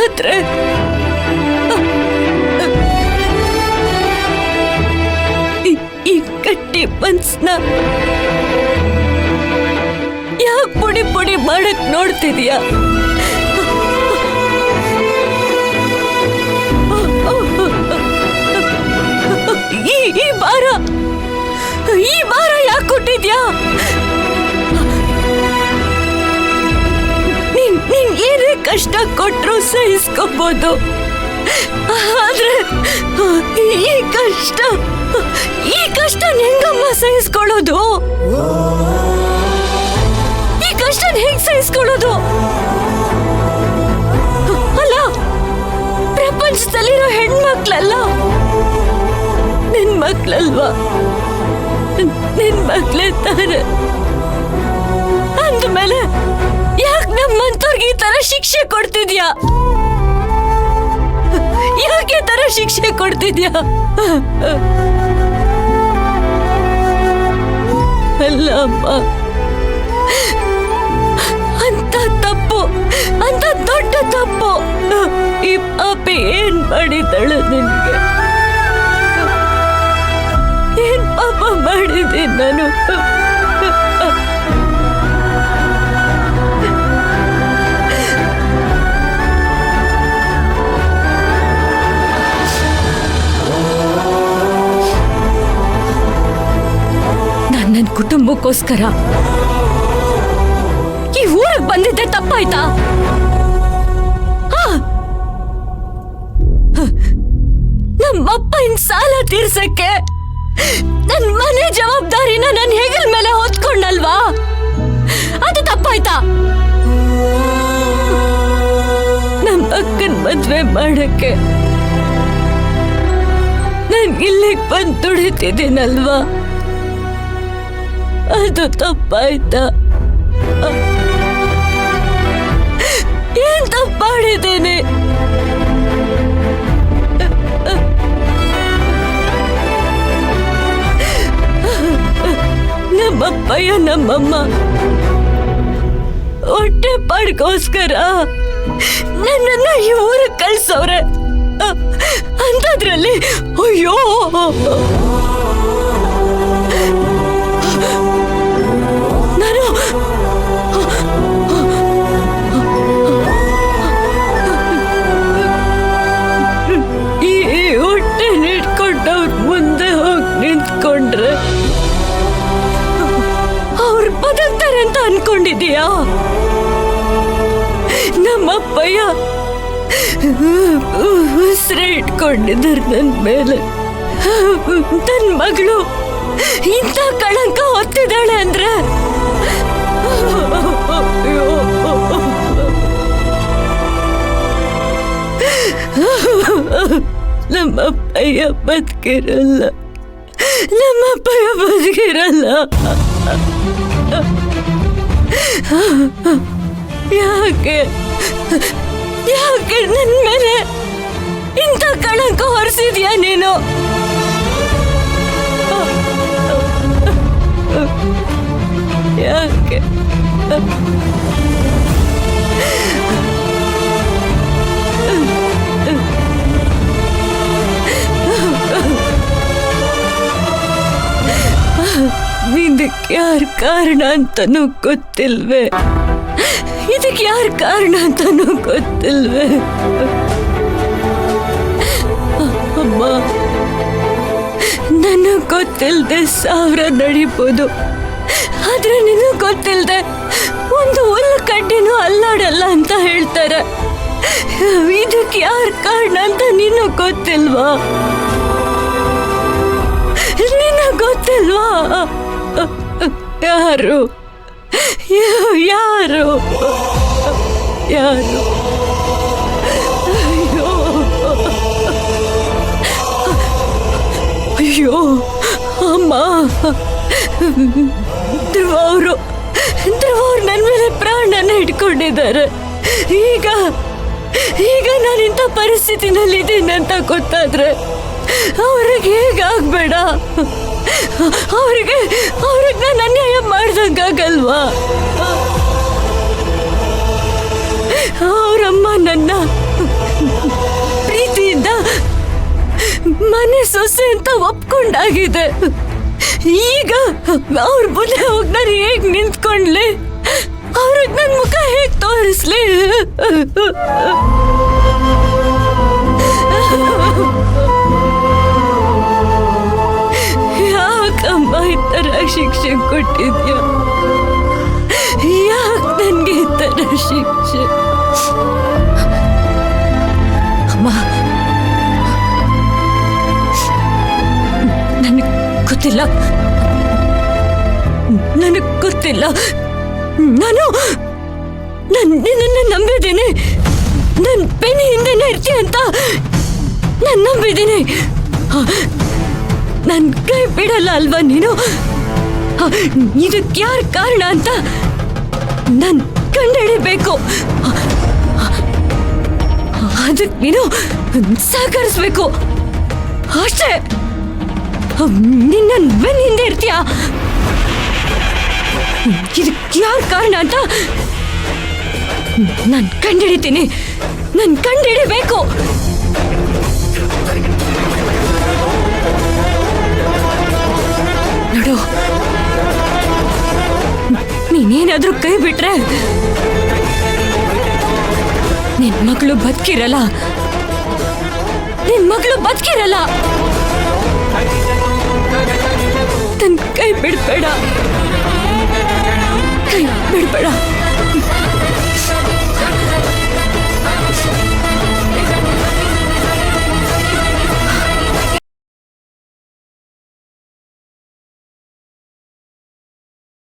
ಆದ್ರೆ ಈ ಗಟ್ಟಿ ಮನ್ಸ್ನ ಯಾಕೆ ಪುಡಿ ಪುಡಿ ಮಾಡಕ್ ನೋಡ್ತಿದ್ಯಾ? ಈ ಭಾರ ಯಾಕೆ ಕೊಟ್ಟಿದ್ಯಾ? ನೀನ್ ಏನೇ ಕಷ್ಟ ಕೊಟ್ರು ಸಹಿಸ್ಕೋಬಹುದು, ಆದ್ರೆ ಈ ಕಷ್ಟ ಹೆಂಗಮ್ಮ ಸಹಿಸ್ಕೊಳ್ಳೋದು? ಈ ಕಷ್ಟ ಹೆಂಗ್ ಸಹಿಸ್ಕೊಳ್ಳೋದು? ಅಲ್ಲ, ಪ್ರಪಂಚದಲ್ಲಿರೋ ಹೆಣ್ಮಕ್ಳಲ್ಲ ನಿನ್ ಮಕ್ಳಲ್ವಾ? ನಿನ್ ಮಕ್ಳೇ ತಾನೆ. ಅಂದ್ಮೇಲೆ ಯಾಕೆ ನಮ್ಮಂತವ್ರಿಗೆ ಈ ತರ ಶಿಕ್ಷೆ ಕೊಡ್ತಿದ್ಯಾ? ಯಾಕೆ ತರ ಶಿಕ್ಷೆ ಕೊಡ್ತಿದ್ಯಾ? ಅಲ್ಲ ಅಮ್ಮ, ಅಂತ ತಪ್ಪು, ಅಂತ ದೊಡ್ಡ ತಪ್ಪು ಈ ಪಾಪಿ ಏನ್ ಮಾಡಿದಳು ನಿನ್ಗೆ? ಏನ್ ಪಾಪ ಮಾಡಿದ್ದೀನಿ ನಾನು? ನನ್ನ ಕುಟುಂಬಕ್ಕೋಸ್ಕರ ಈ ಊರಿಗೆ ಬಂದಿದ್ದೆ ತಪ್ಪಾಯ್ತಾ? ನಮ್ಮಪ್ಪ ಇನ್ ಸಾಲ ತೀರ್ಸಕ್ಕೆ ನನ್ ಮನೆ ಜವಾಬ್ದಾರಿನ ನನ್ನ ಹೆಗಲ ಮೇಲೆ ಹೊತ್ಕೊಂಡಲ್ವಾ? ಅದು ತಪ್ಪಾಯ್ತಾ? ನಮ್ಮ ಅಕ್ಕನ ಮದ್ವೆ ಮಾಡಕ್ಕೆ ನಾನು ಇಲ್ಲಿಗೆ ಬಂದು ದುಡಿತಿದ್ದೀನಲ್ವಾ? ಅದು ತಪ್ಪಾಯ್ತಾ? ಏನ್ ತಪ್ಪಾಡಿದ್ದೇನೆ? ನಮ್ಮಪ್ಪಯ್ಯ ನಮ್ಮಮ್ಮ ಹೊಟ್ಟೆ ಪಾಡ್ಗೋಸ್ಕರ ನನ್ನನ್ನ ಈ ಊರಿಗೆ ಕಳ್ಸವ್ರೆ. ಅಂತದ್ರಲ್ಲಿ ಅಯ್ಯೋ, ನಾನು ಈ ಹೊಟ್ಟೆ ನಿಟ್ಕೊಂಡವ್ರ ಮುಂದೆ ಹೋಗಿ ನಿಂತ್ಕೊಂಡ್ರೆ ಅವ್ರು ಬದುಕ್ತಾರೆ ಅಂತ ಅನ್ಕೊಂಡಿದೀಯಾ? ನಮ್ಮಪ್ಪಯ್ಯ ಉಸಿರೇ ಇಟ್ಕೊಂಡಿದ್ದಾರೆ ನನ್ನ ಮೇಲೆ. ನನ್ನ ಮಗಳು ಇಂಥ ಕಳಂಕ ಹೊತ್ತಿದ್ದಾಳೆ ಅಂದ್ರೆ ನಮ್ಮಪ್ಪಯ್ಯ ಬದುಕಿರಲ್ಲ, ನಮ್ಮಪ್ಪಯ್ಯ ಬದುಕಿರಲ್ಲ. ಯಾಕೆ ಯಾಕೆ ನನ್ನ ಮೇಲೆ ಇಂಥ ಕಳಂಕ ಹೊರಿಸಿದ್ಯಾ ನೀನು? ಯಾಕೆ? ಇದಕ್ಕೆ ಯಾರು ಕಾರಣ ಅಂತನೂ ಗೊತ್ತಿಲ್ವೇ? ಇದಕ್ಕೆ ಯಾರು ಕಾರಣ ಅಂತನೂ ಗೊತ್ತಿಲ್ವೇ? ಅಮ್ಮ, ನನಗ್ ಗೊತ್ತಿಲ್ದೆ 1000 ನಡಿಬೋದು, ಆದ್ರೆ ನಿನಗ್ ಗೊತ್ತಿಲ್ದೆ ಒಂದು ಹುಲ್ಲು ಕಡ್ಡಿನೂ ಅಲ್ಲಾಡಲ್ಲ ಅಂತ ಹೇಳ್ತಾರೆ. ಇದಕ್ಕೆ ಯಾರು ಕಾರಣ ಅಂತ ನಿನಗ್ ಗೊತ್ತಿಲ್ವಾ? ನಿನಗ್ ಗೊತ್ತಿಲ್ವಾ? ಯಾರು ಯಾರು ಯಾರು? ಅಯ್ಯೋ ಅಯ್ಯೋ ಅಮ್ಮ, ಧ್ರುವರು ನನ್ನ ಮೇಲೆ ಪ್ರಾಣನ ಇಟ್ಕೊಂಡಿದ್ದಾರೆ. ಈಗ ನಾನು ಇಂಥ ಪರಿಸ್ಥಿತಿನಲ್ಲಿ ಇದ್ದೀನಿ ಅಂತ ಗೊತ್ತಾದ್ರೆ ಅವ್ರಿಗೆ ಹೇಗಾಗ್ಬೇಡ? ಅವ್ರಿಗೆ ನಾನು ಅನ್ಯಾಯ ಮಾಡ್ದಂಗಾಗಲ್ವಾ? ಅವರಮ್ಮ ನನ್ನ ಮನೆ ಸೊಸೆ ಅಂತ ಒಪ್ಕೊಂಡಾಗಿದೆ. ಈಗ ಅವ್ರ ಮುಂದೆ ಹೋಗಿ ನಾನು ಹೇಗ್ ನಿಂತ್ಕೊಂಡ್ಲಿ? ಅವ್ರಿಗೆ ನನ್ ಮುಖ ಹೇಗ್ ತೋರಿಸ್ಲಿ? ಯಾಕಮ್ಮ ಈ ತರ ಶಿಕ್ಷೆ ಕೊಟ್ಟಿದ್ಯಾ? ಯಾಕೆ ನನ್ಗೆ ಈ ತರ ಶಿಕ್ಷೆ? ಅಮ್ಮ, ನನಗ್ ಗೊತ್ತಿಲ್ಲ, ನನಗ್ ಗೊತ್ತಿಲ್ಲ. ನಾನು ನಿನ್ನನ್ನು ನಂಬಿದ್ದೀನಿ. ನನ್ ಬೆನ್ನ ಹಿಂದೆನೇ ಇರ್ತೀಯ ಅಂತ ನಾನು ನಂಬಿದ್ದೀನಿ. ನನ್ ಕೈ ಬಿಡಲ್ಲ ಅಲ್ವಾ ನೀನು? ಇದಕ್ಕೆ ಯಾರ ಕಾರಣ ಅಂತ ನಾನು ಕಂಡುಹಿಡಿಬೇಕು. ಅದಕ್ಕೆ ನೀನು ಸಹಕರಿಸ್ಬೇಕು ಅಷ್ಟೇ. ನಿನ್ನ ಬೆನ್ನ ಹಿಂದೆ ಇರ್ತೀಯ. ಇದಕ್ಕೆ ಯಾರ ಕಾರಣ ಅಂತ ನಾನು ಕಂಡುಹಿಡಿತೀನಿ. ನಾನು ಕಂಡುಹಿಡಿಬೇಕು. ನೋಡು, ನೀನೇನಾದ್ರೂ ಕೈ ಬಿಟ್ರೆ ನಿನ್ ಮಗಳು ಬದುಕಿರಲ್ಲ. ನಿನ್ ಮಗಳು ಬದುಕಿರಲ್ಲ. ನನ್ ಕೈ ಬಿಡ್ಬೇಡ, ಕೈ ಬಿಡ್ಬೇಡ.